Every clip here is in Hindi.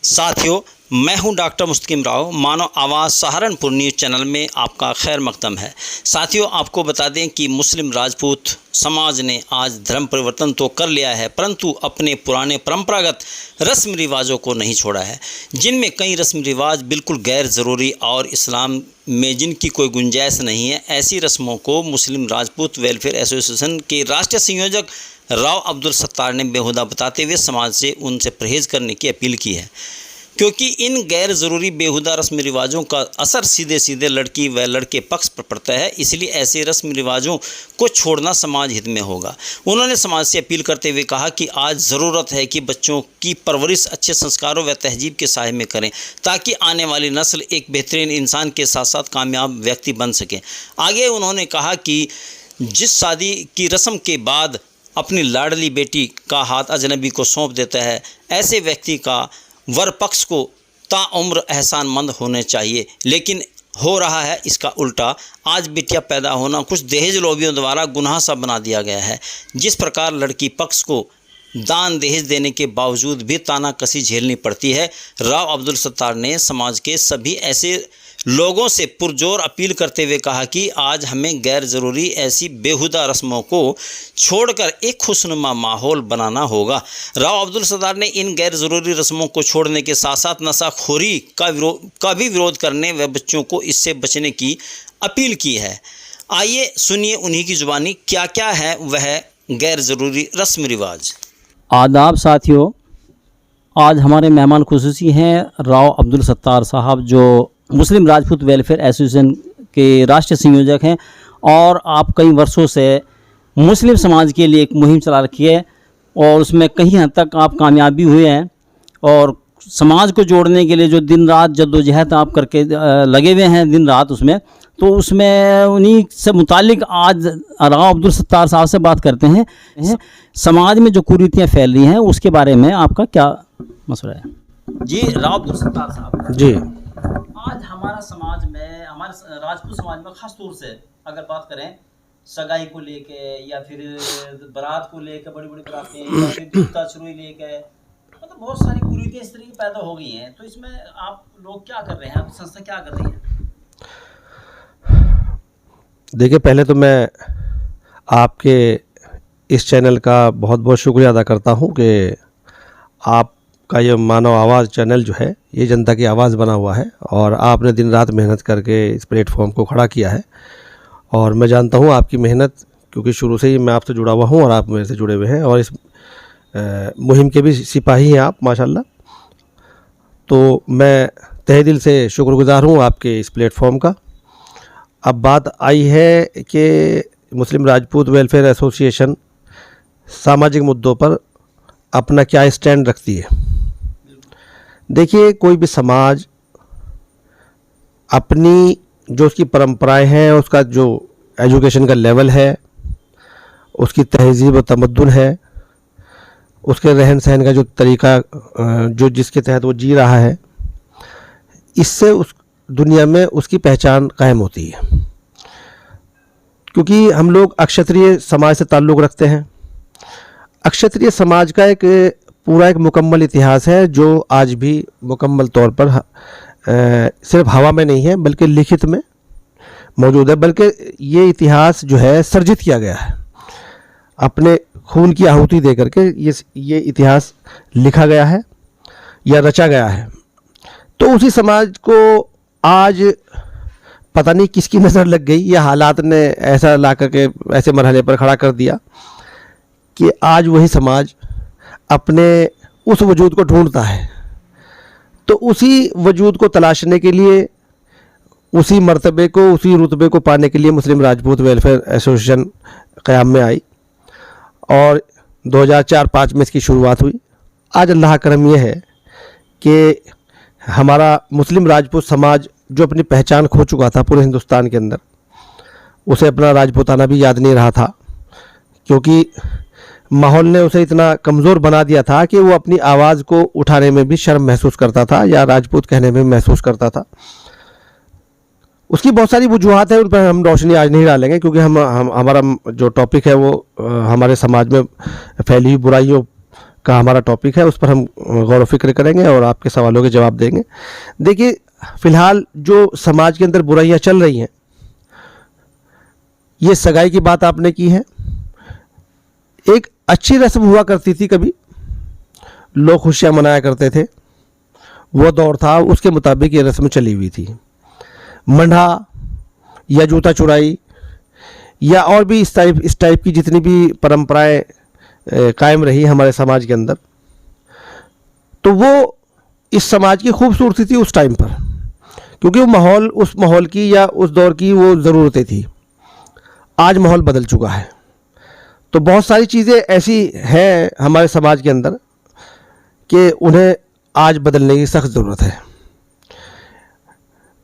साथियों, मैं हूं डॉक्टर मुस्तकीम राव। मानव आवाज़ सहारनपुर न्यूज़ चैनल में आपका खैर मकदम है। साथियों, आपको बता दें कि मुस्लिम राजपूत समाज ने आज धर्म परिवर्तन तो कर लिया है, परंतु अपने पुराने परंपरागत रस्म रिवाजों को नहीं छोड़ा है, जिनमें कई रस्म रिवाज बिल्कुल गैर ज़रूरी और इस्लाम में जिनकी कोई गुंजाइश नहीं है। ऐसी रस्मों को मुस्लिम राजपूत वेलफेयर एसोसिएशन के राष्ट्रीय संयोजक राव अब्दुल सत्तार ने बेहुदा बताते हुए समाज से उनसे परहेज़ करने की अपील की है, क्योंकि इन गैर ज़रूरी बेहुदा रस्म रिवाजों का असर सीधे सीधे लड़की व लड़के पक्ष पर पड़ता है। इसलिए ऐसे रस्म रिवाजों को छोड़ना समाज हित में होगा। उन्होंने समाज से अपील करते हुए कहा कि आज ज़रूरत है कि बच्चों की परवरिश अच्छे संस्कारों व तहजीब के साए में करें, ताकि आने वाली नस्ल एक बेहतरीन इंसान के साथ साथ कामयाब व्यक्ति बन सके। आगे उन्होंने कहा कि जिस शादी की रस्म के बाद अपनी लाडली बेटी का हाथ अजनबी को सौंप देता है, ऐसे व्यक्ति का वर पक्ष को ताउम्र एहसानमंद होने चाहिए, लेकिन हो रहा है इसका उल्टा। आज बिटिया पैदा होना कुछ दहेज लोभियों द्वारा गुनाह सा बना दिया गया है। जिस प्रकार लड़की पक्ष को दान दहेज देने के बावजूद भी तानाकसी झेलनी पड़ती है, राव अब्दुल सत्तार ने समाज के सभी ऐसे लोगों से पुरजोर अपील करते हुए कहा कि आज हमें गैर ज़रूरी ऐसी बेहुदा रस्मों को छोड़कर एक खुशनुमा माहौल बनाना होगा। राव अब्दुल सत्तार ने इन गैर ज़रूरी रस्मों को छोड़ने के साथ साथ नशाखोरी का भी विरोध करने व बच्चों को इससे बचने की अपील की है। आइए सुनिए उन्हीं की ज़ुबानी क्या क्या है वह गैर ज़रूरी रस्म रिवाज। आदाब साथियों, आज हमारे मेहमान खुसूसी हैं राव अब्दुल सत्तार साहब, जो मुस्लिम राजपूत वेलफेयर एसोसिएशन के राष्ट्रीय संयोजक हैं और आप कई वर्षों से मुस्लिम समाज के लिए एक मुहिम चला रखी है और उसमें कहीं हद तक आप कामयाब भी हुए हैं। और समाज को जोड़ने के लिए जो दिन रात जद्दोजहद आप करके लगे हुए हैं दिन रात, उसमें उन्हीं से मुतालिक आज राव अब्दुल सत्तार साहब से बात करते हैं। समाज में जो कुरीतियाँ फैल रही हैं उसके बारे में आपका क्या मसला है? जी राव अब्दुल सत्तार साहब जी, आज हमारा समाज में, हमारे राजपूत समाज में खास तौर से अगर बात करें सगाई को लेके या फिर बारात को लेके, बड़ी बड़ी बारातें या फिर जूता चुरुई लेके, मतलब बहुत सारी कुरीतियाँ इस तरह की पैदा हो गई हैं। तो इसमें आप लोग क्या कर रहे हैं, आपकी संस्था क्या कर रही है? देखिए, पहले तो मैं आपके इस चैनल का बहुत बहुत शुक्रिया अदा करता हूं कि आपका ये मानव आवाज़ चैनल जो है ये जनता की आवाज़ बना हुआ है और आपने दिन रात मेहनत करके इस प्लेटफॉर्म को खड़ा किया है। और मैं जानता हूं आपकी मेहनत, क्योंकि शुरू से ही मैं आपसे जुड़ा हुआ हूं और आप मेरे से जुड़े हुए हैं और इस मुहिम के भी सिपाही हैं आप, माशाल्लाह। तो मैं तहे दिल से शुक्रगुजार हूं आपके इस प्लेटफॉर्म का। अब बात आई है कि मुस्लिम राजपूत वेलफेयर एसोसिएशन सामाजिक मुद्दों पर अपना क्या स्टैंड रखती है। देखिए, कोई भी समाज अपनी जो उसकी परंपराएं हैं, उसका जो एजुकेशन का लेवल है, उसकी तहजीब व तमद्दुन है, उसके रहन सहन का जो तरीका जो जिसके तहत वो जी रहा है, इससे उस दुनिया में उसकी पहचान कायम होती है। क्योंकि हम लोग अक्षत्रिय समाज से ताल्लुक़ रखते हैं। अक्षत्रिय समाज का एक पूरा एक मुकम्मल इतिहास है जो आज भी मुकम्मल तौर पर सिर्फ हवा में नहीं है बल्कि लिखित में मौजूद है। बल्कि ये इतिहास जो है सर्जित किया गया है, अपने खून की आहुति दे करके ये इतिहास लिखा गया है या रचा गया है। तो उसी समाज को आज पता नहीं किसकी नज़र लग गई या हालात ने ऐसा ला करके ऐसे मरहले पर खड़ा कर दिया कि आज वही समाज अपने उस वजूद को ढूंढता है। तो उसी वजूद को तलाशने के लिए, उसी मर्तबे को, उसी रुतबे को पाने के लिए मुस्लिम राजपूत वेलफेयर एसोसिएशन क़याम में आई और 2004-05 में इसकी शुरुआत हुई। आज अल्लाह करम यह है कि हमारा मुस्लिम राजपूत समाज जो अपनी पहचान खो चुका था पूरे हिंदुस्तान के अंदर, उसे अपना राजपूताना भी याद नहीं रहा था, क्योंकि माहौल ने उसे इतना कमज़ोर बना दिया था कि वो अपनी आवाज़ को उठाने में भी शर्म महसूस करता था या राजपूत कहने में महसूस करता था। उसकी बहुत सारी वजूहात हैं, उन पर हम रोशनी आज नहीं डालेंगे, क्योंकि हमारा जो टॉपिक है वो हमारे समाज में फैली हुई बुराइयों का हमारा टॉपिक है, उस पर हम गौर व फिक्र करेंगे और आपके सवालों के जवाब देंगे। देखिए, फ़िलहाल जो समाज के अंदर बुराइयां चल रही हैं, ये सगाई की बात आपने की है। एक अच्छी रस्म हुआ करती थी, कभी लोग खुशियां मनाया करते थे, वो दौर था, उसके मुताबिक ये रस्म चली हुई थी। मंडा या जूता चुराई या और भी इस टाइप की जितनी भी परंपराएं कायम रही हमारे समाज के अंदर, तो वो इस समाज की खूबसूरती थी उस टाइम पर, क्योंकि वो माहौल, उस माहौल की या उस दौर की वो ज़रूरतें थी। आज माहौल बदल चुका है, तो बहुत सारी चीज़ें ऐसी हैं हमारे समाज के अंदर कि उन्हें आज बदलने की सख्त ज़रूरत है।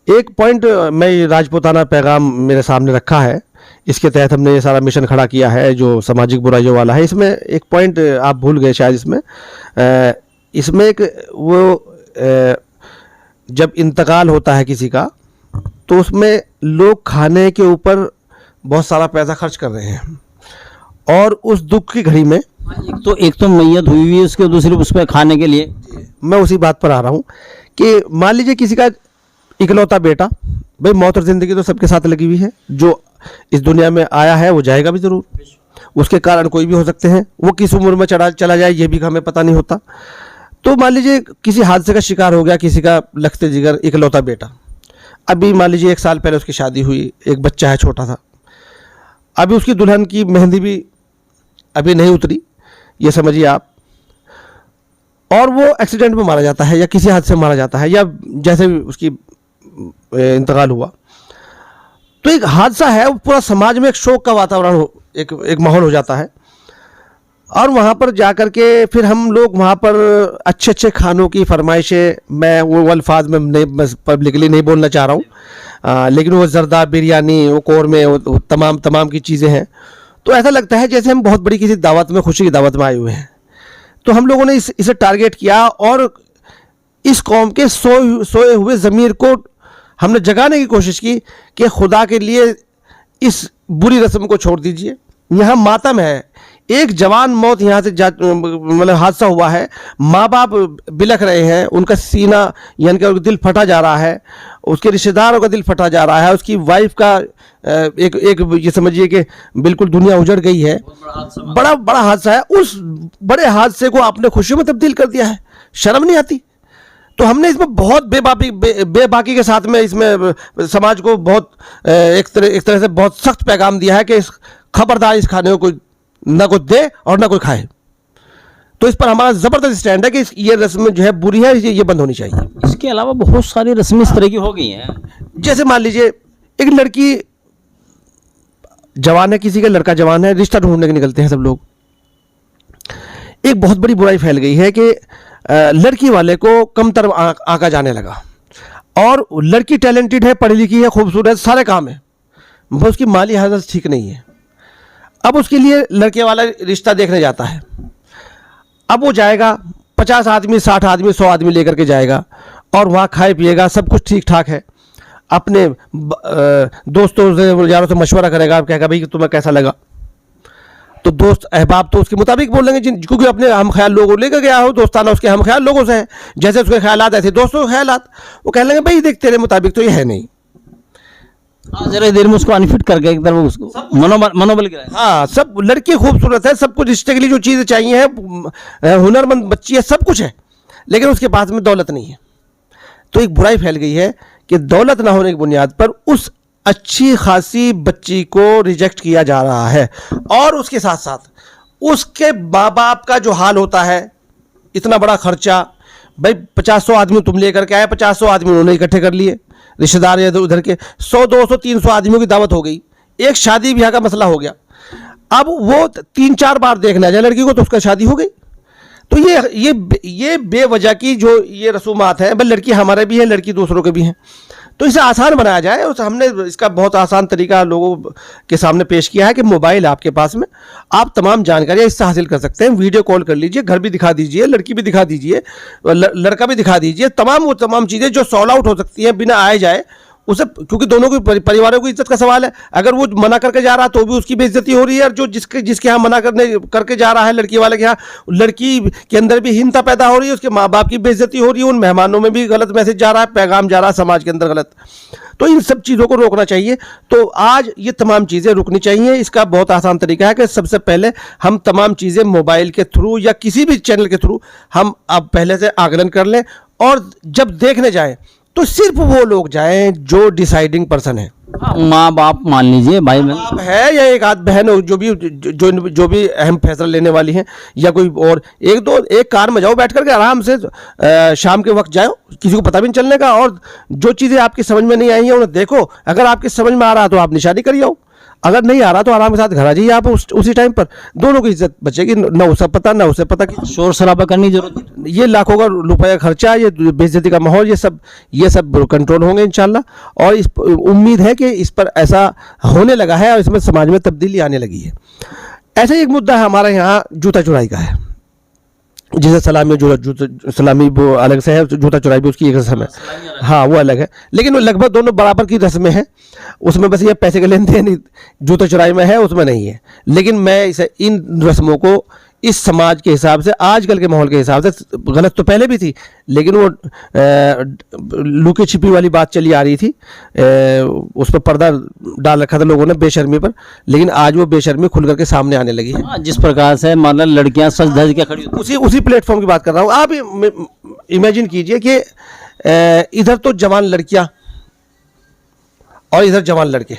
एक पॉइंट मैं राजपूताना पैगाम मेरे सामने रखा है, इसके तहत हमने ये सारा मिशन खड़ा किया है जो सामाजिक बुराइयों वाला है। इसमें एक पॉइंट आप भूल गए शायद, इसमें एक वो जब इंतकाल होता है किसी का, तो उसमें लोग खाने के ऊपर बहुत सारा पैसा खर्च कर रहे हैं, और उस दुख की घड़ी में एक तो मैयत हुई हुई है, उसके दूसरी उस पर खाने के लिए। मैं उसी बात पर आ रहा हूँ कि मान लीजिए किसी का इकलौता बेटा, भाई मौत और ज़िंदगी तो सबके साथ लगी हुई है, जो इस दुनिया में आया है वो जाएगा भी ज़रूर, उसके कारण कोई भी हो सकते हैं, वो किस उम्र में चला जाए ये भी हमें पता नहीं होता। तो मान लीजिए किसी हादसे का शिकार हो गया किसी का लखते जिगर इकलौता बेटा, अभी मान लीजिए 1 साल पहले उसकी शादी हुई, एक बच्चा है छोटा सा, अभी उसकी दुल्हन की मेहंदी भी अभी नहीं उतरी, ये समझिए आप, और वो एक्सीडेंट में मारा जाता है या किसी हादसे में मारा जाता है, या जैसे उसकी इंतकाल हुआ, तो एक हादसा है, वो पूरा समाज में एक शोक का वातावरण एक माहौल हो जाता है। और वहाँ पर जा कर के फिर हम लोग वहाँ पर अच्छे अच्छे खानों की फरमाइशें, मैं वो अल्फाज में नहीं पब्लिकली नहीं बोलना चाह रहा हूँ, लेकिन वो ज़रदा बिरयानी, वो कौरमे, वो तमाम की चीज़ें हैं, तो ऐसा लगता है जैसे हम बहुत बड़ी किसी दावत में, खुशी की दावत में आए हुए हैं। तो हम लोगों ने इसे टारगेट किया और इस कौम के सोए हुए ज़मीर को हमने जगाने की कोशिश की कि खुदा के लिए इस बुरी रस्म को छोड़ दीजिए। यहाँ मातम है, एक जवान मौत यहाँ से मतलब हादसा हुआ है, माँ बाप बिलख रहे हैं, उनका सीना यानी कि दिल फटा जा रहा है, उसके रिश्तेदारों का दिल फटा जा रहा है, उसकी वाइफ का एक ये समझिए कि बिल्कुल दुनिया उजड़ गई है, बड़ा हादसा है। उस बड़े हादसे को आपने खुशियों में तब्दील कर दिया है, शर्म नहीं आती? तो हमने इसमें बहुत बेबाकी के साथ में इसमें समाज को बहुत एक तरह से बहुत सख्त पैगाम दिया है कि खबरदार इस खाने को ना कोई दे और ना कोई खाए। तो इस पर हमारा ज़बरदस्त स्टैंड है कि ये रस्म जो है बुरी है, ये बंद होनी चाहिए। इसके अलावा बहुत सारी रस्में इस तरह की हो गई हैं। जैसे मान लीजिए एक लड़की जवान है, किसी का लड़का जवान है, रिश्ता ढूंढने के निकलते हैं सब लोग। एक बहुत बड़ी बुराई फैल गई है कि लड़की वाले को कमतर आंका जाने लगा, और लड़की टैलेंटेड है, पढ़ी लिखी है, खूबसूरत, सारे काम है, बस उसकी माली हालत ठीक नहीं है। अब उसके लिए लड़के वाला रिश्ता देखने जाता है, अब वो जाएगा 50 आदमी, 60 आदमी, 100 आदमी लेकर के जाएगा, और वहाँ खाए पिएगा, सब कुछ ठीक ठाक है, अपने दोस्तों से, यारों से मशवरा करेगा, कहेगा भाई तुम्हें कैसा लगा, तो दोस्त अहबाब तो उसके मुताबिक बोलेंगे, क्योंकि अपने हम ख्याल लोगों लेकर गया हो, दोस्ताना उसके हम ख्याल लोगों से हैं, जैसे उसके ख्यालात ऐसे दोस्तों के ख्यालात, वो कह लेंगे भाई देख तेरे मुताबिक तो ये है नहीं। जरा देर में उसको अनफिट करके एक तरफ उसको मनोबल गिराए। हाँ, सब लड़की खूबसूरत है, सब कुछ रिश्ते के लिए जो चीज़ें चाहिए हैं, हुनरमंद बच्ची है, सब कुछ है, लेकिन उसके पास में दौलत नहीं है। तो एक बुराई फैल गई है कि दौलत ना होने की बुनियाद पर उस अच्छी खासी बच्ची को रिजेक्ट किया जा रहा है, और उसके साथ साथ उसके माँ बाप का जो हाल होता है, इतना बड़ा खर्चा, भाई 50-100 आदमी तुम लेकर के आए, 50-100 आदमी उन्होंने इकट्ठे कर लिए, रिश्तेदार इधर उधर के 100-200-300 आदमियों की दावत हो गई, एक शादी ब्याह का मसला हो गया, अब वो 3-4 बार देखने आ जाए लड़की को तो उसका शादी हो गई। तो ये बेवजह की जो ये रसूमात हैं, भाई लड़की हमारे भी है, लड़की दूसरों के भी हैं, तो इसे आसान बनाया जाए। और हमने इसका बहुत आसान तरीका लोगों के सामने पेश किया है कि मोबाइल आपके पास में, आप तमाम जानकारियाँ इससे हासिल कर सकते हैं। वीडियो कॉल कर लीजिए, घर भी दिखा दीजिए, लड़की भी दिखा दीजिए, लड़का भी दिखा दीजिए, तमाम चीज़ें जो सॉल्व आउट हो सकती हैं बिना आए जाए, उसे, क्योंकि दोनों की परिवारों की इज्जत का सवाल है। अगर वो मना करके जा रहा है तो भी उसकी बेइज्जती हो रही है, और जो जिसके यहाँ मना करके जा रहा है, लड़की वाले के यहाँ, लड़की के अंदर भी हीनता पैदा हो रही है, उसके माँ बाप की बेइज्जती हो रही है, उन मेहमानों में भी गलत मैसेज जा रहा है, पैगाम जा रहा है समाज के अंदर गलत। तो इन सब चीज़ों को रोकना चाहिए। तो आज ये तमाम चीज़ें रुकनी चाहिए। इसका बहुत आसान तरीका है कि सबसे पहले हम तमाम चीज़ें मोबाइल के थ्रू या किसी भी चैनल के थ्रू हम अब पहले से आकलन कर लें, और जब देखने जाएं तो सिर्फ वो लोग जाएं जो डिसाइडिंग पर्सन है। हाँ, माँ बाप मान लीजिए, भाई बहन आप है या एक आध बहन हो, जो भी अहम फैसला लेने वाली हैं, या कोई और एक कार में जाओ बैठ करके आराम से, शाम के वक्त जाओ, किसी को पता भी नहीं चलने का, और जो चीज़ें आपकी समझ में नहीं आई हैं उन्हें देखो। अगर आपकी समझ में आ रहा तो आप निशानी करिए आओ, अगर नहीं आ रहा तो आराम के साथ घर आ जाइए आप उसी टाइम पर। दोनों की इज्जत बचेगी, ना उसे पता ना उसे पता कि शोर शराबा करने की जरूरत नहीं। ये लाखों का रुपया खर्चा, ये बेइज्जती का माहौल, ये सब कंट्रोल होंगे इंशाल्लाह। और इस उम्मीद है कि इस पर ऐसा होने लगा है और इसमें समाज में तब्दीली आने लगी है। ऐसा ही एक मुद्दा है हमारे यहाँ जूता चुराई का है, जैसे सलामी वो अलग से है, जूता चुराई भी उसकी एक रस्म है, हाँ वो अलग है, लेकिन वो लगभग दोनों बराबर की रस्में हैं। उसमें बस ये पैसे के लेन देन जूता चुराई में है, उसमें नहीं है। लेकिन मैं इन रस्मों को इस समाज के हिसाब से, आजकल के माहौल के हिसाब से, गलत तो पहले भी थी, लेकिन वो लुकी छिपी वाली बात चली आ रही थी, उस पर पर्दा डाल रखा था लोगों ने बेशर्मी पर, लेकिन आज वो बेशर्मी खुल करके सामने आने लगी है। हाँ, जिस प्रकार से मतलब लड़कियां सज धज के खड़ी होती उसी प्लेटफॉर्म की बात कर रहा हूँ। आप इमेजिन कीजिए कि इधर तो जवान लड़कियां और इधर जवान लड़के,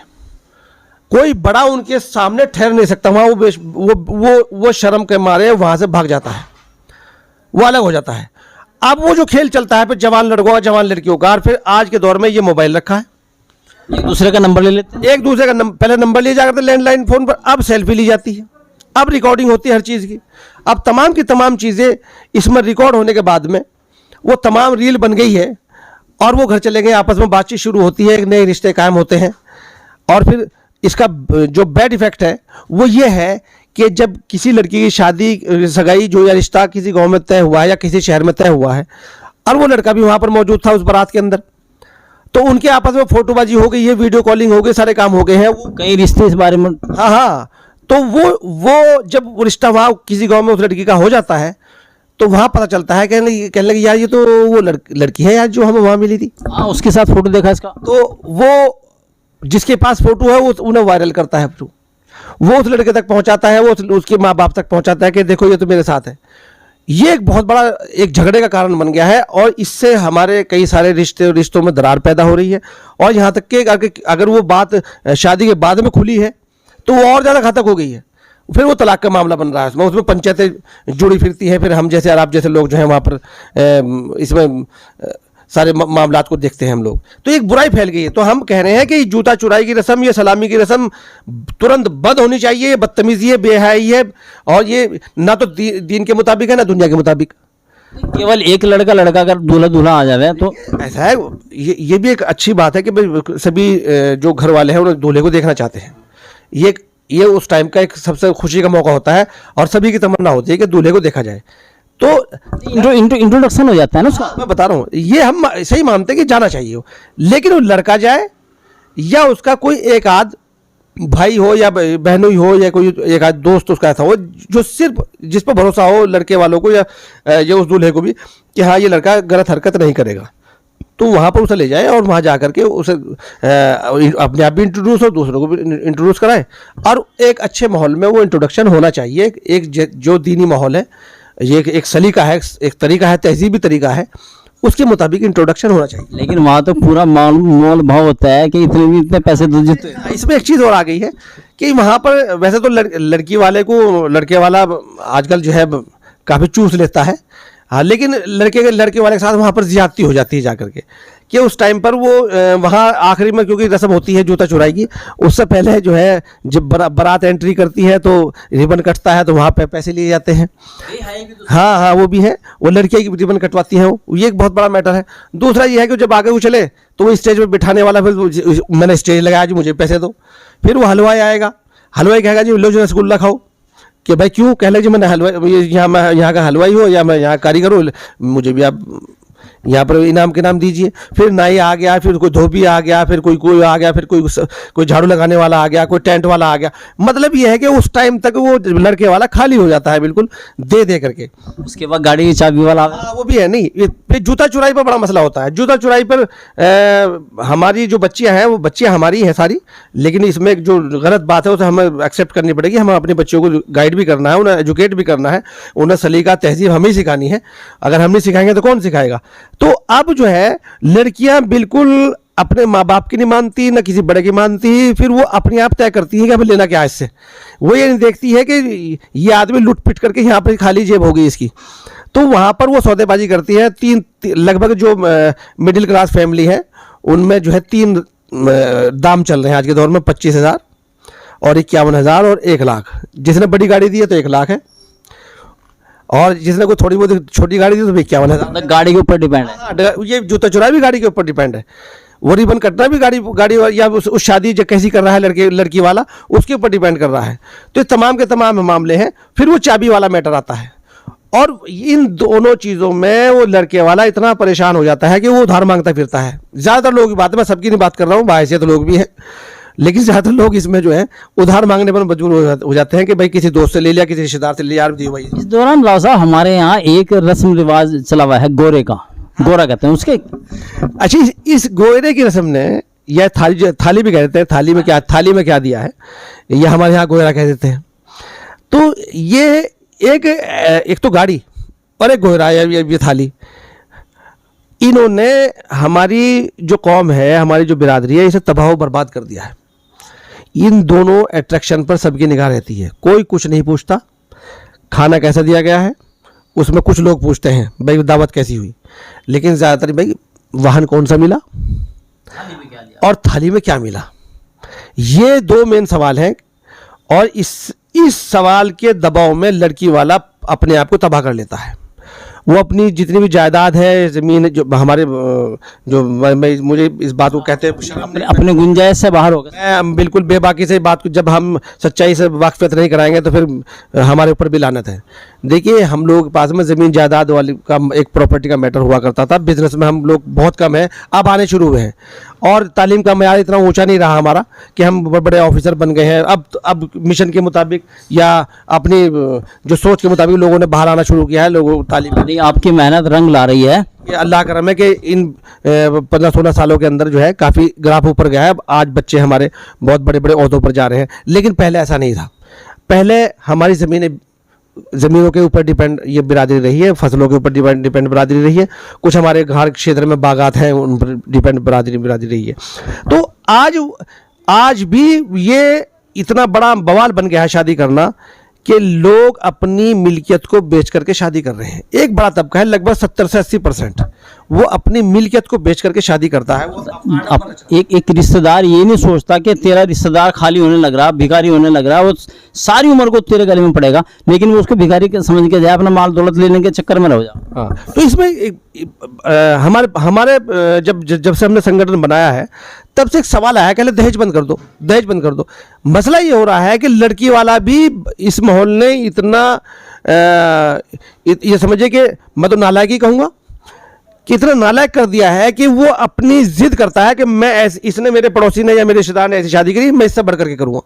कोई बड़ा उनके सामने ठहर नहीं सकता, वहाँ वो शर्म के मारे वहाँ से भाग जाता है, वो अलग हो जाता है। अब वो जो खेल चलता है फिर जवान लड़कों का, जवान लड़कियों का, और फिर आज के दौर में ये मोबाइल रखा है, एक दूसरे का नंबर ले लेते हैं। एक दूसरे का पहले नंबर लिए जाकर लैंडलाइन फ़ोन पर, अब सेल्फी ली जाती है, अब रिकॉर्डिंग होती है हर चीज़ की। अब तमाम की तमाम चीज़ें इसमें रिकॉर्ड होने के बाद में वो तमाम रील बन गई है, और वो घर चले गए, आपस में बातचीत शुरू होती है, नए रिश्ते कायम होते हैं। और फिर इसका जो बैड इफेक्ट है वो ये है कि जब किसी लड़की की शादी सगाई जो या रिश्ता किसी गांव में तय हुआ है या किसी शहर में तय हुआ है, और वो लड़का भी वहाँ पर मौजूद था उस बारात के अंदर, तो उनके आपस में फोटोबाजी हो गई है, वीडियो कॉलिंग हो गई, सारे काम हो गए हैं। वो कई रिश्ते इस बारे में, हाँ, तो वो जब वो रिश्ता वहाँ किसी गाँव में उस लड़की का हो जाता है, तो वहाँ पता चलता है, कहने लगे यार ये तो वो लड़की है यार जो हमें वहाँ मिली थी। हाँ, उसके साथ फोटो देखा इसका, तो वो जिसके पास फोटो है वो उन्हें वायरल करता है, वो उस लड़के तक पहुंचाता है, वो उसके माँ बाप तक पहुंचाता है कि देखो ये तो मेरे साथ है। ये एक बहुत बड़ा एक झगड़े का कारण बन गया है, और इससे हमारे कई सारे रिश्तों में दरार पैदा हो रही है। और यहाँ तक कि अगर वो बात शादी के बाद में खुली है तो वो और ज़्यादा घातक हो गई है, फिर वो तलाक का मामला बन रहा है, उसमें पंचायतें जुड़ी फिरती हैं, फिर हम जैसे और आप जैसे लोग जो हैं वहाँ पर इसमें सारे मामलात को देखते हैं हम लोग, तो एक बुराई फैल गई है। तो हम कह रहे हैं कि जूता चुराई की रस्म, ये सलामी की रस्म तुरंत बंद होनी चाहिए, बदतमीजी है, बेहयाई है, और ये ना तो दीन के मुताबिक है ना दुनिया के मुताबिक। केवल एक लड़का अगर दूल्हा आ जाए तो ऐसा है, ये भी एक अच्छी बात है कि भाई सभी जो घर वाले हैं उन्हें दूल्हे को देखना चाहते हैं। ये उस टाइम का एक सबसे खुशी का मौका होता है, और सभी की तमन्ना होती है कि दूल्हे को देखा जाए। तो इंट्रोडक्शन हो जाता है ना उसका। मैं बता रहा हूँ, ये हम सही मानते हैं कि जाना चाहिए हो, लेकिन वो लड़का जाए या उसका कोई एक आध भाई हो या बहनोई हो या कोई एक आध दोस्त उसका ऐसा हो जो सिर्फ जिस पर भरोसा हो लड़के वालों को या उस दूल्हे को भी कि हाँ ये लड़का गलत हरकत नहीं करेगा, तो वहाँ पर उसे ले जाए और वहाँ जा करके उसे अपने आप भी इंट्रोड्यूस हो, दूसरों को भी इंट्रोड्यूस कराए, और एक अच्छे माहौल में वो इंट्रोडक्शन होना चाहिए। एक जो दीनी माहौल है, ये एक सलीका है, एक तरीका है, तहजीबी तरीका है, उसके मुताबिक इंट्रोडक्शन होना चाहिए। लेकिन वहाँ तो पूरा मोल भाव होता है कि इतने पैसे दो जितने। इसमें एक चीज़ और आ गई है कि वहाँ पर वैसे तो लड़की वाले को लड़के वाला आजकल जो है काफ़ी चूस लेता है, हाँ, लेकिन लड़के वाले के साथ वहाँ पर ज्यादती हो जाती है जाकर के, कि उस टाइम पर वो वहाँ आखिरी में क्योंकि रस्म होती है जूता चुराई की, उससे पहले जो है जब बारात एंट्री करती है तो रिबन कटता है, तो वहाँ पे पैसे लिए जाते हैं। हाँ हाँ, वो भी है, वो लड़कियाँ की रिबन कटवाती हैं, ये एक बहुत बड़ा मैटर है। दूसरा ये है कि जब आगे वो चले तो वो स्टेज पर बिठाने वाला, फिर मैंने स्टेज लगाया जी मुझे पैसे दो, फिर वो हलवाई आएगा, हलवाई कहेगा जी लो जो रसगुल्ला खाओ, कि भाई क्यों, कह लगे जी मैंने हलवाई, यहाँ का हलवाई हो या मैं यहाँ कारीगर हूँ, मुझे भी आप यहाँ पर इनाम के नाम दीजिए। फिर नाई आ गया, फिर कोई धोबी आ गया, फिर कोई आ गया, फिर कोई झाड़ू लगाने वाला आ गया, कोई टेंट वाला आ गया। मतलब ये है कि उस टाइम तक वो लड़के वाला खाली हो जाता है बिल्कुल दे करके। उसके बाद गाड़ी की चाबी वाला वो भी है नहीं। फिर जूता चुराई पर बड़ा मसला होता है। जूता चुराई पर हमारी जो बच्चियां हैं वो बच्चियां हमारी हैं सारी, लेकिन इसमें जो गलत बात है उसे हमें एक्सेप्ट करनी पड़ेगी। हमें अपने बच्चों को गाइड भी करना है, उन्हें एजुकेट भी करना है, उन्हें सलीका तहजीब हमें ही सिखानी है। अगर हम नहीं सिखाएंगे तो कौन सिखाएगा। तो अब जो है लड़कियां बिल्कुल अपने माँ बाप की नहीं मानती, ना किसी बड़े की मानती। फिर वो अपने आप तय करती है कि हमें लेना क्या है इससे। वो ये नहीं देखती है कि ये आदमी लूट पिट करके यहाँ पर खाली जेब होगी इसकी, तो वहाँ पर वो सौदेबाजी करती है। लगभग जो मिडिल क्लास फैमिली है उनमें जो है 3 दाम चल रहे हैं आज के दौर में, 25,000 और 51,000 और 1 लाख। जिसने बड़ी गाड़ी दी है तो 1 लाख है, और जिसने कोई थोड़ी बहुत छोटी गाड़ी दी तो 51,000। गाड़ी के ऊपर डिपेंड है। ये जूता चुराई भी गाड़ी के ऊपर डिपेंड है। वो रिबन कटना भी गाड़ी या उस शादी जो कैसी कर रहा है लड़की वाला, उसके ऊपर डिपेंड कर रहा है। तो तमाम के तमाम मामले हैं। फिर वो चाबी वाला मैटर आता है, और इन दोनों चीज़ों में वो लड़के वाला इतना परेशान हो जाता है कि वो उधार मांगता फिरता है। ज़्यादातर लोगों की बात है, मैं सबकी नहीं बात कर रहा हूँ, बाहर तो लोग भी हैं, लेकिन ज़्यादातर लोग इसमें जो है उधार मांगने पर मजबूर हो जाते हैं कि भाई किसी दोस्त से ले लिया, किसी रिश्तेदार से ले लिया, यार दियो भाई। इस दौरान राव साहब हमारे यहाँ एक रस्म रिवाज चला हुआ है गोरे का, गोरा कहते हैं उसके। अच्छा, इस गोरे की रस्म ने, यह थाली भी कह देते हैं, थाली में क्या दिया है, यह हमारे यहाँ गोरा कह देते हैं। तो ये एक तो गाड़ी और एक गोरा, ये थाली, इन्होंने हमारी जो कौम है, हमारी जो बिरादरी है, इसे तबाह बर्बाद कर दिया है। इन दोनों अट्रैक्शन पर सबकी निगाह रहती है, कोई कुछ नहीं पूछता। खाना कैसा दिया गया है उसमें कुछ लोग पूछते हैं भाई दावत कैसी हुई, लेकिन ज़्यादातर भाई वाहन कौन सा मिला और थाली में क्या मिला, ये 2 मेन सवाल हैं। और इस सवाल के दबाव में लड़की वाला अपने आप को तबाह कर लेता है। वो अपनी जितनी भी जायदाद है, ज़मीन है, जो हमारे जो मुझे इस बात को कहते हैं अपने गुंजाइश से बाहर हो गए। मैं बिल्कुल बेबाकी से बात को, जब हम सच्चाई से वाकफियत नहीं कराएंगे तो फिर हमारे ऊपर भी लानत है। देखिए, हम लोग के पास में ज़मीन जायदाद वाली का एक प्रॉपर्टी का मैटर हुआ करता था। बिजनेस में हम लोग बहुत कम हैं, अब आने शुरू हुए हैं। और तालीम का मयार इतना ऊंचा नहीं रहा हमारा कि हम बड़े ऑफिसर बन गए हैं। अब मिशन के मुताबिक या अपनी जो सोच के मुताबिक लोगों ने बाहर आना शुरू किया है। लोगों तालीम, आपकी मेहनत रंग ला रही है। ये अल्लाह का करम है कि इन 15-16 सालों के अंदर जो है काफ़ी ग्राफ ऊपर गया है। आज बच्चे हमारे बहुत बड़े बड़े ओहदों पर जा रहे हैं, लेकिन पहले ऐसा नहीं था। पहले हमारी ज़मीनों के ऊपर डिपेंड ये बिरादरी रही है, फसलों के ऊपर डिपेंड बिरादरी रही है। कुछ हमारे घर क्षेत्र में बागात हैं, उन पर डिपेंड बिरादरी रही है। तो आज भी ये इतना बड़ा बवाल बन गया है शादी करना कि लोग अपनी मिल्कियत को बेच करके शादी कर रहे हैं। एक बड़ा तबका है, लगभग 70 से 80% वो अपनी मिल्कियत को बेच करके शादी करता है। अब एक रिश्तेदार ये नहीं सोचता कि तेरा रिश्तेदार खाली होने लग रहा, भिखारी होने लग रहा, वो सारी उम्र को तेरे गले में पड़ेगा, लेकिन वो उसको भिखारी समझ के जाए, अपना माल दौलत लेने के चक्कर में रह जाओ। हाँ, तो इसमें हमारे जब से हमने संगठन बनाया है तब से एक सवाल आया कि दहेज बंद कर दो। मसला ये हो रहा है कि लड़की वाला भी इस माहौल ने इतना ये समझिए कि मैं तो नालायक ही कहूँगा कि इतना नालायक कर दिया है कि वो अपनी जिद करता है कि इसने मेरे पड़ोसी ने या मेरे रिश्तेदार ने ऐसी शादी करी, मैं इससे बढ़ करके करूँगा।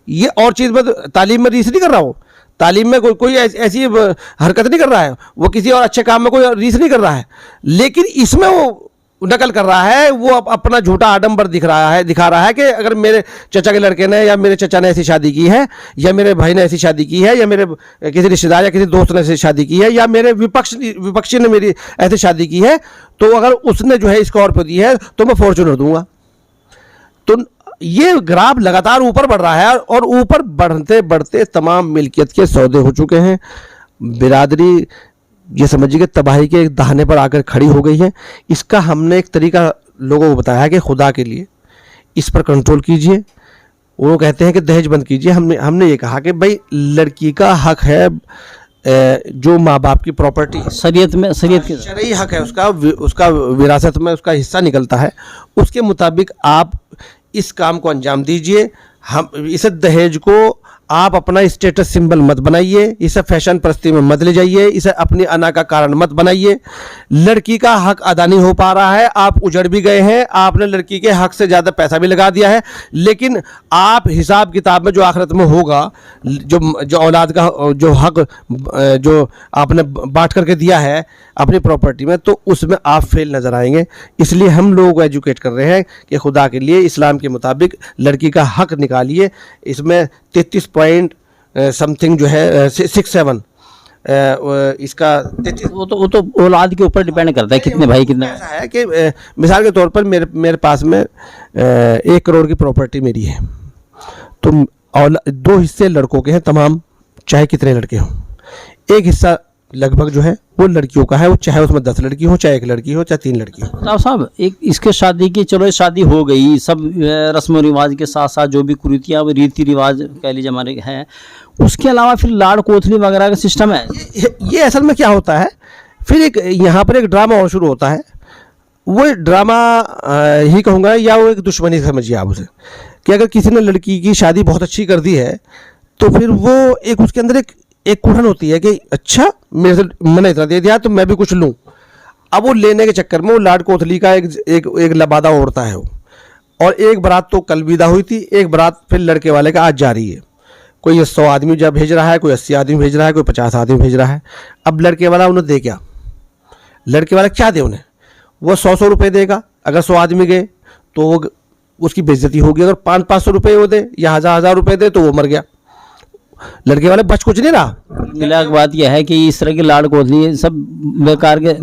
ये और चीज़ में तालीम में रीस नहीं कर रहा हूँ, तालीम में कोई ऐसी हरकत नहीं कर रहा है, वो किसी और अच्छे काम में कोई रीस नहीं कर रहा है, लेकिन इसमें वो नकल कर रहा है। वो अपना झूठा आडंबर दिखा रहा है कि अगर मेरे चचा के लड़के ने या मेरे चचा ने ऐसी शादी की है, या मेरे भाई ने ऐसी शादी की है, या मेरे किसी रिश्तेदार या किसी दोस्त ने ऐसी शादी की है, या मेरे विपक्षी ने मेरी ऐसी शादी की है, तो अगर उसने जो है स्कॉर्पियो दी है तो मैं फॉर्च्यूनर दूंगा। तो ये ग्राफ लगातार ऊपर बढ़ रहा है, और ऊपर बढ़ते बढ़ते तमाम मिल्कियत के सौदे हो चुके हैं। बिरादरी ये समझिए कि तबाही के एक दहाने पर आकर खड़ी हो गई है। इसका हमने एक तरीका लोगों को बताया है कि खुदा के लिए इस पर कंट्रोल कीजिए। वो कहते हैं कि दहेज बंद कीजिए। हमने ये कहा कि भाई लड़की का हक है जो माँ बाप की प्रॉपर्टी, शरीयत के शरई हक है उसका विरासत में उसका हिस्सा निकलता है, उसके मुताबिक आप इस काम को अंजाम दीजिए। हम इस दहेज को आप अपना स्टेटस सिंबल मत बनाइए, इसे फैशन परस्ती में मत ले जाइए, इसे अपनी अना का कारण मत बनाइए। लड़की का हक अदा नहीं हो पा रहा है, आप उजड़ भी गए हैं, आपने लड़की के हक से ज़्यादा पैसा भी लगा दिया है, लेकिन आप हिसाब किताब में जो आखिरत में होगा, जो औलाद का जो हक जो आपने बांट करके दिया है अपनी प्रॉपर्टी में, तो उसमें आप फेल नज़र आएंगे। इसलिए हम लोगों को एजुकेट कर रहे हैं कि खुदा के लिए इस्लाम के मुताबिक लड़की का हक निकालिए। इसमें 33 पॉइंट समथिंग जो है 67 इसका 33 वो तो औलाद के ऊपर डिपेंड करता है कितने भाई कितने। ऐसा है कि मिसाल के तौर पर मेरे पास में 1 करोड़ की प्रॉपर्टी मेरी है, तो 2 हिस्से लड़कों के हैं तमाम, चाहे कितने लड़के हों। 1 हिस्सा लगभग जो है वो लड़कियों का है, वो चाहे उसमें 10 लड़की हो, चाहे 1 लड़की हो, चाहे 3 लड़की हो। साहब एक इसके शादी की, चलो शादी हो गई, सब रस्म रिवाज के साथ साथ जो भी कुरीतियाँ रीति रिवाज कह लीजिए हमारे हैं, उसके अलावा फिर लाड़ कोथली वगैरह का सिस्टम है। ये असल में क्या होता है, फिर एक यहाँ पर एक ड्रामा और शुरू होता है। वो ड्रामा ही कहूँगा या वो एक दुश्मनी समझिए आप उसे, कि अगर किसी ने लड़की की शादी बहुत अच्छी कर दी है तो फिर वो एक उसके अंदर एक कुढ़न होती है कि अच्छा मेरे से मैंने इतना दे दिया तो मैं भी कुछ लूँ। अब वो लेने के चक्कर में वो लाड कोथली का एक लबादा ओढ़ता है वो। और एक बारात तो कल विदा हुई थी, एक बारात फिर लड़के वाले का आज जा रही है। कोई 100 आदमी जब भेज रहा है, कोई 80 आदमी भेज रहा है, कोई 50 आदमी भेज रहा है। अब लड़के वाला उन्हें दे क्या, लड़के वाला क्या दे उन्हें, वो 100 रुपये देगा। अगर 100 आदमी गए तो वो उसकी बेइज्जती होगी। अगर 500 रुपये वो दे या 1000 रुपये दे तो वो मर गया, लड़के वाले बच कुछ नहीं रहा। मिला बात यह है कि इस तरह के लाड़ कोथली सब बेकार के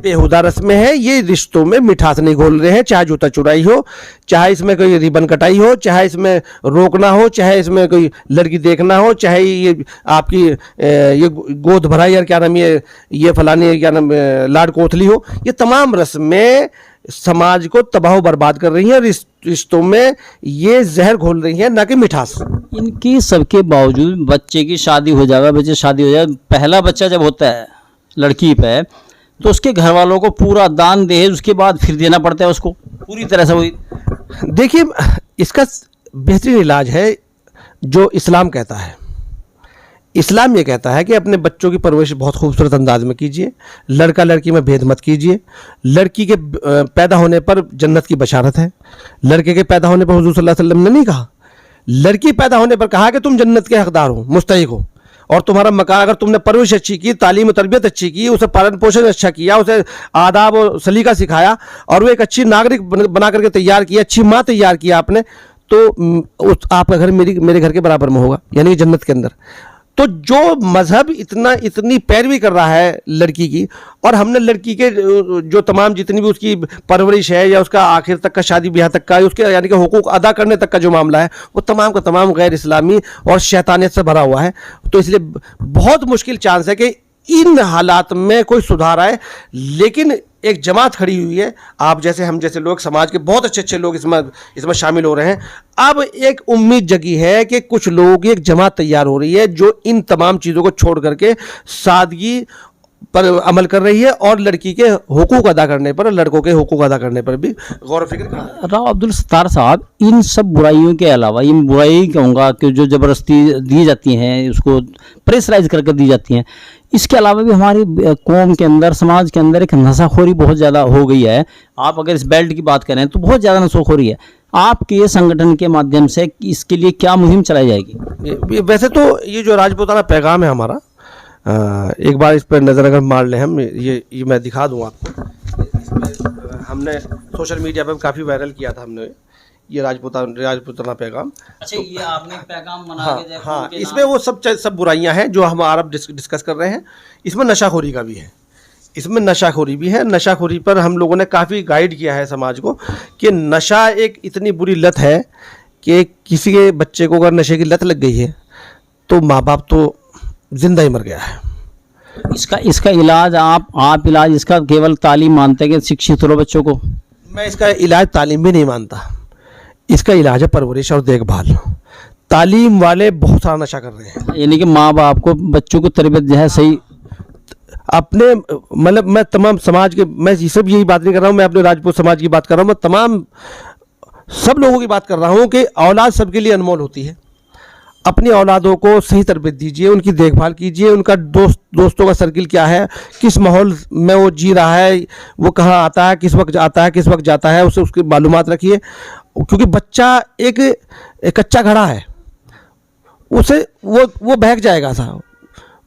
बेहुदा रस्में हैं। ये रिश्तों में मिठास नहीं घोल रहे हैं, चाहे जूता चुराई हो, चाहे इसमें कोई रिबन कटाई हो, चाहे इसमें रोकना हो, चाहे इसमें कोई लड़की देखना हो, चाहे ये आपकी ये गोद भराई या क्या नाम ये फलानी क्या नाम लाड़ कोथली हो। ये तमाम रस्में समाज को तबाह बर्बाद कर रही हैं, रिश्तों में ये जहर घोल रही हैं, ना कि मिठास। इनकी सबके बावजूद बच्चे की शादी हो जाएगा, बच्चे शादी हो जाए, पहला बच्चा जब होता है लड़की पे तो उसके घर वालों को पूरा दान दहेज उसके बाद फिर देना पड़ता है उसको पूरी तरह से। वही देखिए, इसका बेहतरीन इलाज है जो इस्लाम कहता है। इस्लाम ये कहता है कि अपने बच्चों की परवरिश बहुत खूबसूरत अंदाज में कीजिए, लड़का लड़की में भेद मत कीजिए। लड़की के पैदा होने पर जन्नत की बशारत है, लड़के के पैदा होने पर हुजूर सल्लल्लाहु अलैहि वसल्लम ने नहीं कहा। लड़की पैदा होने पर कहा कि तुम जन्नत के हकदार हो, मुस्तहिक हो, और तुम्हारा मकान, अगर तुमने परवरिश अच्छी की, तालीम और तरबियत अच्छी की, उसे पालन पोषण अच्छा किया, उसे आदाब और सलीका सिखाया और वो एक अच्छी नागरिक बना करके तैयार किया, अच्छी माँ तैयार किया आपने, तो आपका घर मेरे घर के बराबर में होगा, यानी जन्नत के अंदर। तो जो मज़हब इतनी पैरवी कर रहा है लड़की की, और हमने लड़की के जो तमाम जितनी भी उसकी परवरिश है या उसका आखिर तक का शादी ब्याह तक का उसके यानी कि हुकूक अदा करने तक का जो मामला है, वो तमाम का तमाम गैर इस्लामी और शैतानियत से भरा हुआ है। तो इसलिए बहुत मुश्किल चांस है कि इन हालात में कोई सुधार आए। लेकिन एक जमात खड़ी हुई है, आप जैसे हम जैसे लोग, समाज के बहुत अच्छे अच्छे लोग इसमें शामिल हो रहे हैं। अब एक उम्मीद जगी है कि कुछ लोगों की एक जमात तैयार हो रही है जो इन तमाम चीज़ों को छोड़ करके सादगी पर अमल कर रही है और लड़की के हुकूक अदा करने पर, लड़कों के हुकूक अदा करने पर भी गौर फिक्र कर रहा है। राव अब्दुल सत्तार साहब, इन सब बुराइयों के अलावा, इन बुराई कहूँगा कि जो ज़बरदस्ती दी जाती हैं, उसको प्रेशराइज करके दी जाती हैं, इसके अलावा भी हमारी कौम के अंदर, समाज के अंदर एक नशाखोरी बहुत ज़्यादा हो गई है। आप अगर इस बेल्ट की बात करें तो बहुत ज़्यादा नशाखोरी है। आपके संगठन के माध्यम से इसके लिए क्या मुहिम चलाई जाएगी? वैसे तो ये जो राजपूताना पैगाम है हमारा, एक बार इस पर नज़र अगर मार लें हम, ये मैं दिखा दूँ आपको। हमने सोशल मीडिया पर काफ़ी वायरल किया था हमने ये राजपूताना पैगाम। अच्छा, ये आपने पैगाम बना के देखा? हाँ, इसमें वो सब बुराइयां हैं जो हम अरब डिस्कस कर रहे हैं। इसमें नशाखोरी का भी है, इसमें नशाखोरी भी है। नशाखोरी पर हम लोगों ने काफ़ी गाइड किया है समाज को कि नशा एक इतनी बुरी लत है कि किसी के बच्चे को अगर नशे की लत लग गई है तो माँ बाप तो जिंदा ही मर गया है। इसका इलाज आप इलाज इसका केवल तालीम मानते हैं कि शिक्षित हो बच्चों को? मैं इसका इलाज तालीम भी नहीं मानता, इसका इलाज है परवरिश और देखभाल। तालीम वाले बहुत सारा नशा कर रहे हैं, यानी कि माँ बाप को बच्चों को तरबियत जो है सही अपने, मतलब मैं तमाम समाज के, मैं सिर्फ यही बात नहीं कर रहा हूँ, मैं अपने राजपूत समाज की बात कर रहा हूँ, मैं तमाम सब लोगों की बात कर रहा हूँ कि औलाद सबके लिए अनमोल होती है। अपनी औलादों को सही तरबियत दीजिए, उनकी देखभाल कीजिए, उनका दोस्तों का सर्किल क्या है, किस माहौल में वो जी रहा है, वो कहाँ आता है, किस वक्त आता है, किस वक्त जाता है, उसे उसकी मालूमात रखिए। क्योंकि बच्चा एक कच्चा घड़ा है, उसे वो बहक जाएगा सा,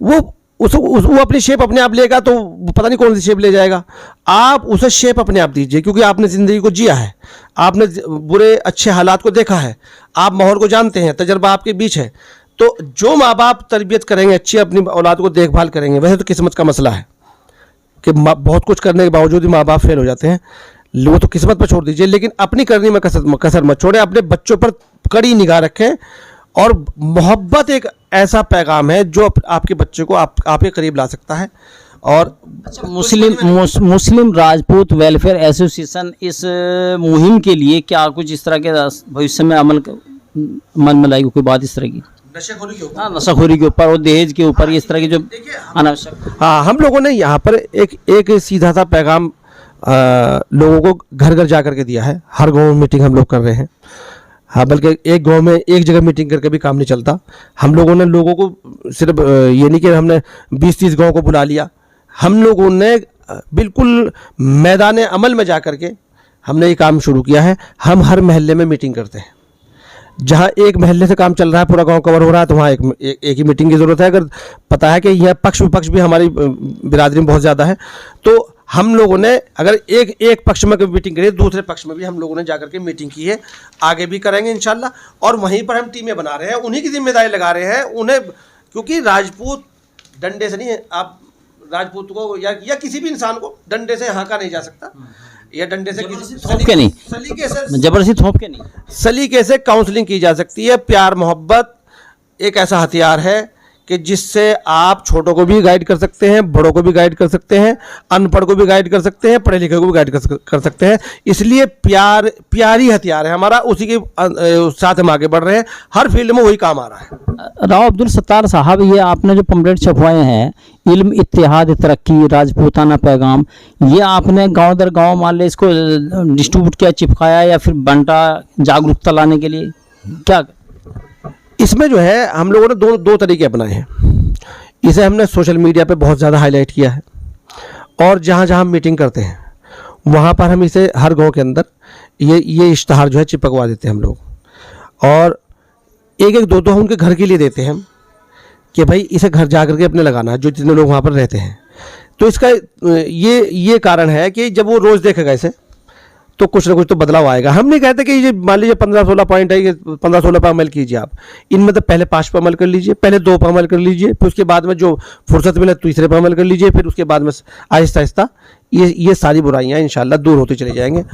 वो अपनी शेप अपने आप लेगा, तो पता नहीं कौन सी शेप ले जाएगा। आप उसे शेप अपने आप दीजिए, क्योंकि आपने ज़िंदगी को जिया है, आपने बुरे अच्छे हालात को देखा है, आप माहौल को जानते हैं, तजर्बा आपके बीच है। तो जो माँ बाप तरबियत करेंगे अच्छी, अपनी औलाद को देखभाल करेंगे, वैसे तो किस्मत का मसला है कि बहुत कुछ करने के बावजूद भी माँ बाप फेल हो जाते हैं, वो तो किस्मत पर छोड़ दीजिए, लेकिन अपनी करनी में कसर मत छोड़ें, अपने बच्चों पर कड़ी निगाह रखें। और मोहब्बत एक ऐसा पैगाम है जो आपके बच्चे को आपके करीब ला सकता है। और अच्छा, मुस्लिम राजपूत वेलफेयर एसोसिएशन इस मुहिम के लिए क्या कुछ इस तरह के भविष्य में मन में लाएगी कोई बात इस तरह की? नशेखोरी के ऊपर, हाँ, नशाखोरी के ऊपर और दहेज के ऊपर, इस तरह की जो अनावश्यक। हाँ, हम लोगों ने यहाँ पर एक सीधा सा पैगाम लोगों को घर घर जा करके दिया है। हर गाँव में मीटिंग हम लोग कर रहे हैं। हाँ, बल्कि एक गांव में एक जगह मीटिंग करके भी काम नहीं चलता। हम लोगों ने लोगों को सिर्फ ये नहीं कि हमने 20-30 गाँव को बुला लिया, हम लोगों ने बिल्कुल मैदान अमल में जा कर के हमने ये काम शुरू किया है। हम हर महल्ले में मीटिंग करते हैं। जहाँ एक महल्ले से काम चल रहा है, पूरा गांव कवर हो रहा है, तो वहाँ एक ही मीटिंग की ज़रूरत है। अगर पता है कि यह पक्ष विपक्ष भी हमारी बिरादरी में बहुत ज़्यादा है, तो हम लोगों ने अगर एक पक्ष में मीटिंग करी, दूसरे पक्ष में भी हम लोगों ने जाकर के मीटिंग की है, आगे भी करेंगे इंशाल्लाह। और वहीं पर हम टीमें बना रहे हैं, उन्हीं की जिम्मेदारी लगा रहे हैं उन्हें, क्योंकि राजपूत डंडे से नहीं, आप राजपूत को या किसी भी इंसान को डंडे से हाँका नहीं जा सकता, या डंडे से थोप के नहीं, सलीके से, जबरदस्ती थोप के नहीं, सलीके से काउंसलिंग की जा सकती है। प्यार मोहब्बत एक ऐसा हथियार है कि जिससे आप छोटों को भी गाइड कर सकते हैं, बड़ों को भी गाइड कर सकते हैं, अनपढ़ को भी गाइड कर सकते हैं, पढ़े लिखे को भी गाइड कर सकते हैं। इसलिए प्यारी हथियार है हमारा, उसी के साथ हम आगे बढ़ रहे हैं। हर फील्ड में वही काम आ रहा है। राव अब्दुल सत्तार साहब, ये आपने जो पम्पलेट छपवाए हैं, इल्म इत्तेहाद तरक्की राजपूताना पैगाम, ये आपने गांव दर गांव मान ले इसको डिस्ट्रीब्यूट किया, चिपकाया, या फिर बंटा जागरूकता लाने के लिए क्या? इसमें जो है हम लोगों ने दो तरीके अपनाए हैं। इसे हमने सोशल मीडिया पे बहुत ज़्यादा हाईलाइट किया है, और जहाँ जहाँ हम मीटिंग करते हैं वहाँ पर हम इसे हर गांव के अंदर ये इश्तहार जो है चिपकवा देते हैं हम लोग। और एक दो हम उनके घर के लिए देते हैं कि भाई इसे घर जा करके अपने लगाना है, जो जितने लोग वहाँ पर रहते हैं। तो इसका ये कारण है कि जब वो रोज़ देखेगा इसे, तो कुछ ना कुछ तो बदलाव आएगा। हम नहीं कहते कि ये मान लीजिए 15-16 पॉइंट है, ये 15-16 पर अमल कीजिए आप। इनमें तो पहले 5 पर अमल कर लीजिए, पहले 2 पर अमल कर लीजिए, फिर उसके बाद में जो फुर्सत मिले तीसरे पर अमल कर लीजिए, फिर उसके बाद में आहिस्ता आहिस्ता ये सारी बुराइयां इंशाल्लाह दूर होती चली जाएंगे।